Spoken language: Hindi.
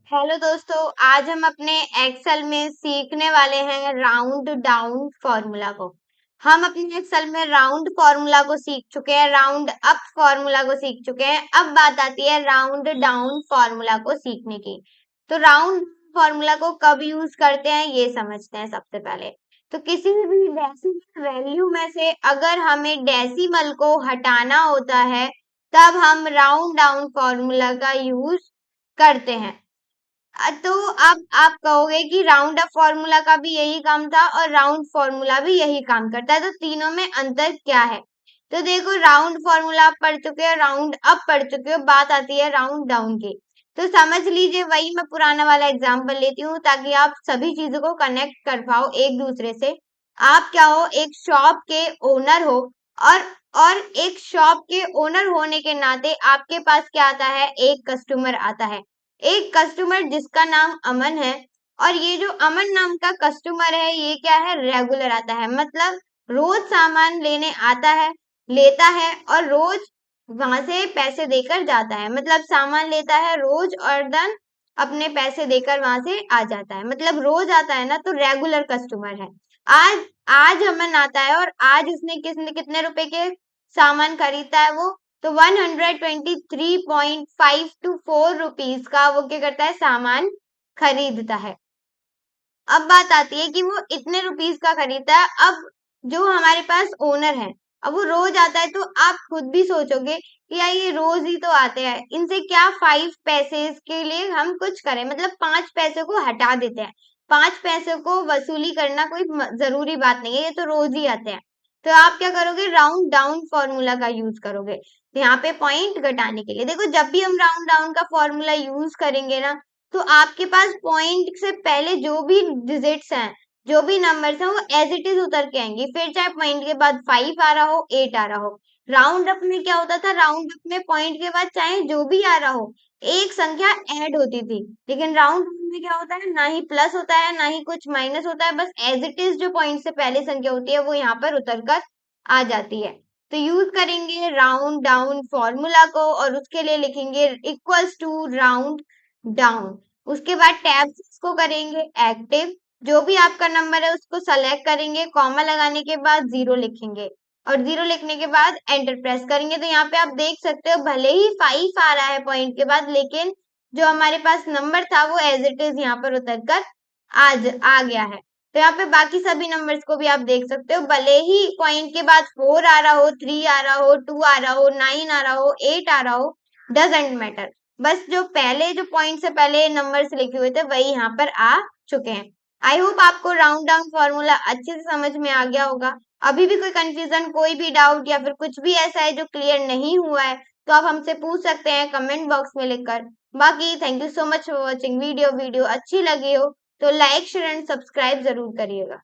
हेलो दोस्तों, आज हम अपने एक्सेल में सीखने वाले हैं राउंड डाउन फॉर्मूला को। हम अपने एक्सेल में राउंड फॉर्मूला को सीख चुके हैं, राउंड अप फॉर्मूला को सीख चुके हैं। अब बात आती है राउंड डाउन फॉर्मूला को सीखने की। तो राउंड फॉर्मूला को कब यूज करते हैं ये समझते हैं सबसे पहले। तो किसी भी डेसिमल वैल्यू में से अगर हमें डेसिमल को हटाना होता है तब हम राउंड डाउन फॉर्मूला का यूज करते हैं। तो अब आप कहोगे कि राउंड अप फॉर्मूला का भी यही काम था और राउंड फॉर्मूला भी यही काम करता है, तो तीनों में अंतर क्या है? तो देखो, राउंड फॉर्मूला आप पढ़ चुके हो, राउंड अप पढ़ चुके हो, बात आती है राउंड डाउन की। तो समझ लीजिए, वही मैं पुराना वाला एग्जांपल लेती हूँ ताकि आप सभी चीजों को कनेक्ट कर पाओ एक दूसरे से। आप क्या हो, एक शॉप के ओनर हो, और और एक शॉप के ओनर होने के नाते आपके पास क्या आता है, एक कस्टमर आता है। एक कस्टमर जिसका नाम अमन है, और ये जो अमन नाम का कस्टमर है ये क्या है, रेगुलर आता है, मतलब रोज सामान लेने आता है, लेता है और रोज वहां से पैसे देकर जाता है। मतलब सामान लेता है रोज और देन अपने पैसे देकर वहां से आ जाता है, मतलब रोज आता है ना, तो रेगुलर कस्टमर है। आज आज अमन आता है और आज उसने कितने कितने रुपए के सामान खरीदता है, वो तो 123.524 का वो क्या करता है, सामान खरीदता है। अब बात आती है कि वो इतने रुपीस का खरीदता है। अब जो हमारे पास ओनर है, अब वो रोज आता है, तो आप खुद भी सोचोगे कि यार ये रोज ही तो आते हैं, इनसे क्या 5 पैसे के लिए हम कुछ करें, मतलब 5 पैसे को हटा देते हैं। 5 पैसे को वसूली करना कोई जरूरी बात नहीं है, ये तो रोज ही आते हैं। तो आप क्या करोगे, राउंड डाउन फॉर्मूला का यूज करोगे। तो यहाँ पे पॉइंट घटाने के लिए देखो, जब भी हम राउंड डाउन का फॉर्मूला यूज करेंगे ना, तो आपके पास पॉइंट से पहले जो भी डिजिट्स हैं, जो भी नंबर्स हैं, वो एज इट इज उतर के आएंगे, फिर चाहे पॉइंट के बाद 5 आ रहा हो, 8 आ रहा हो। राउंड अप में क्या होता था, राउंड अप में पॉइंट के बाद चाहे जो भी आ रहा हो, एक संख्या ऐड होती थी। लेकिन राउंड में क्या होता है, ना ही प्लस होता है ना ही कुछ माइनस होता है, बस एज इट इज जो पॉइंट से पहले संख्या होती है वो यहाँ पर उतर कर आ जाती है। तो यूज करेंगे राउंड डाउन फॉर्मूला को, और उसके लिए लिखेंगे इक्वल्स टू राउंड डाउन। उसके बाद टैब्स को करेंगे एक्टिव, जो भी आपका नंबर है उसको सेलेक्ट करेंगे, कॉमा लगाने के बाद जीरो लिखेंगे, और जीरो लिखने के बाद एंटर प्रेस करेंगे। तो यहाँ पे आप देख सकते हो, भले ही 5 आ रहा है पॉइंट के बाद, लेकिन जो हमारे पास नंबर था वो एज इट इज यहाँ पर उतर कर आज आ गया है। तो यहाँ पे बाकी सभी नंबर्स को भी आप देख सकते हो, भले ही पॉइंट के बाद 4 आ रहा हो, 3 आ रहा हो, 2 आ रहा हो, 9 आ रहा हो, 8 आ रहा हो, डजेंट मैटर। बस जो पहले जो पॉइंट से पहले नंबर्स लिखे हुए थे वही यहाँ पर आ चुके हैं। आई होप आपको राउंड डाउन फॉर्मूला अच्छे से समझ में आ गया होगा। अभी भी कोई कंफ्यूजन, कोई भी डाउट या फिर कुछ भी ऐसा है जो क्लियर नहीं हुआ है, तो आप हमसे पूछ सकते हैं कमेंट बॉक्स में लिखकर। बाकी thank you so much for watching video. Video अच्छी लगी हो तो लाइक शेयर एंड सब्सक्राइब जरूर करिएगा।